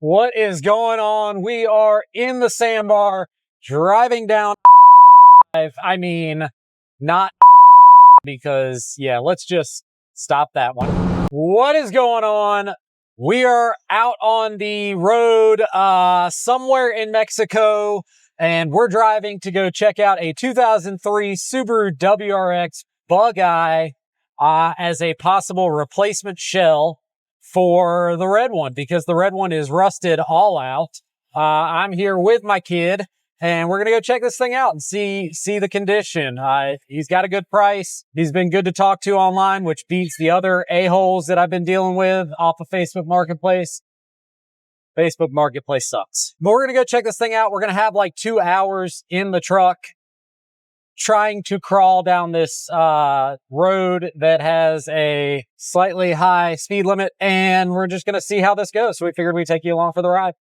What is going on? We are in the Sambar, driving down. I mean, not because, yeah, let's just stop that one. What is going on? We are out on the road somewhere in Mexico, and we're driving to go check out a 2003 Subaru WRX Bug-Eye as a possible replacement shell for the red one, because the red one is rusted all out. I'm here with my kid, and we're gonna go check this thing out and see the condition. He's got a good price. He's been good to talk to online, which beats the other a-holes that I've been dealing with off of Facebook Marketplace. Facebook Marketplace sucks. But we're gonna go check this thing out. We're gonna have like 2 hours in the truck trying to crawl down this road that has a slightly high speed limit, and we're just going to see how this goes. So we figured we'd take you along for the ride.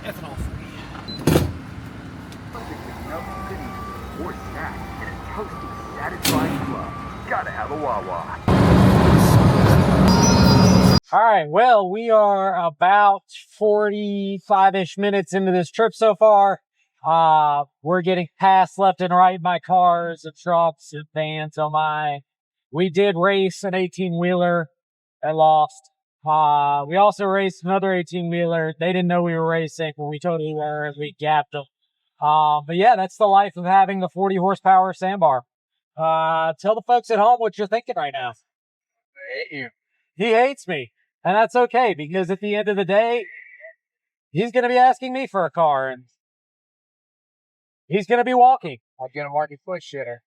Ethanol free. Or snack in a toasty, satisfying fluff. Gotta have a Wawa. All right, well, we are about 45-ish minutes into this trip so far. We're getting passed left and right by cars and trucks and vans. We did race an 18-wheeler that lost. We also raced another 18-wheeler. They didn't know we were racing when we totally were, and we gapped them. But yeah, that's the life of having the 40 horsepower Sambar. Tell the folks at home what you're thinking right now. I hate you. He hates me, and that's okay, because at the end of the day, he's going to be asking me for a car, and he's going to be walking. I'll get a marketplace shitter.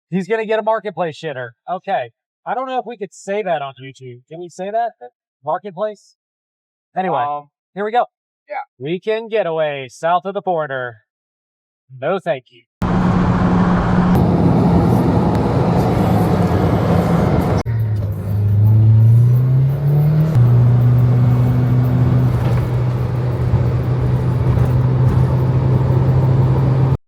He's going to get a marketplace shitter. Okay. I don't know if we could say that on YouTube. Can we say that? Marketplace? Anyway, here we go. Yeah. Weekend getaway south of the border. No, thank you.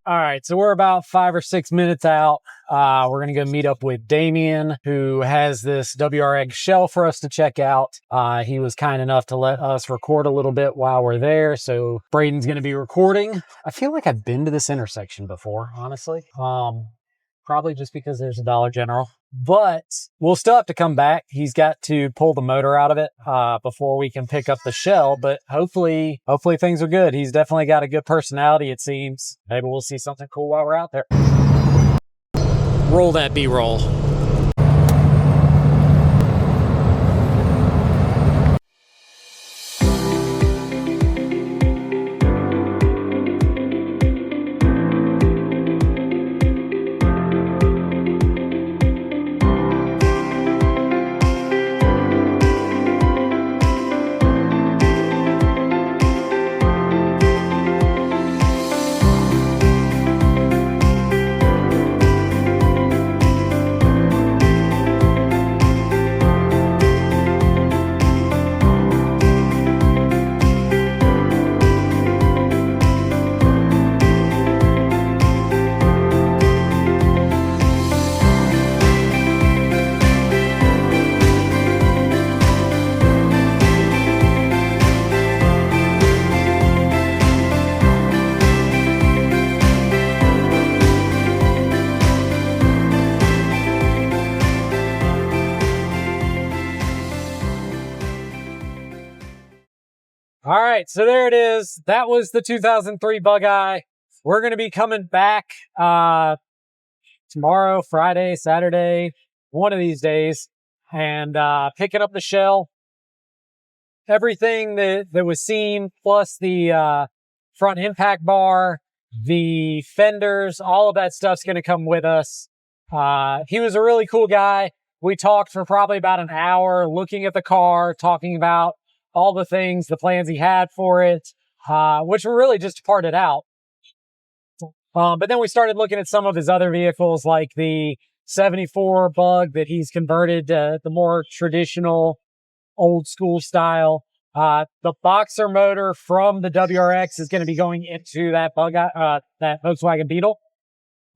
All right, so we're about 5 or 6 minutes out. We're going to go meet up with Damien, who has this WRX shell for us to check out. He was kind enough to let us record a little bit while we're there, so Braden's going to be recording. I feel like I've been to this intersection before, honestly. Probably just because there's a Dollar General. But we'll still have to come back. He's got to pull the motor out of it before we can pick up the shell. But hopefully things are good. He's definitely got a good personality, it seems. Maybe we'll see something cool while we're out there. Roll that B-roll. All right, so there it is. That was the 2003 Bug-Eye. We're going to be coming back tomorrow, Friday, Saturday, one of these days, and picking up the shell. everything that was seen, plus the front impact bar, the fenders, all of that stuff's going to come with us. He was a really cool guy. We talked for probably about an hour looking at the car, talking about all the things, the plans he had for it, which were really just to part it out. But then we started looking at some of his other vehicles, like the 74 Bug that he's converted to the more traditional, old school style. The boxer motor from the WRX is going to be going into that that Volkswagen Beetle.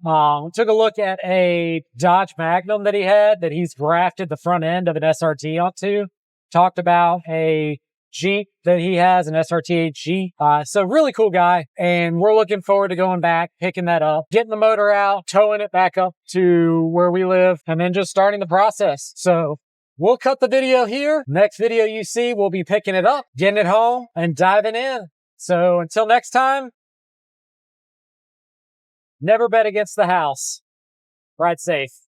Took a look at a Dodge Magnum that he had that he's grafted the front end of an SRT onto. Talked about a Jeep that he has, an SRT Jeep. So really cool guy. And we're looking forward to going back, picking that up, getting the motor out, towing it back up to where we live, and then just starting the process. So we'll cut the video here. Next video you see, we'll be picking it up, getting it home, and diving in. So until next time, never bet against the house. Ride safe.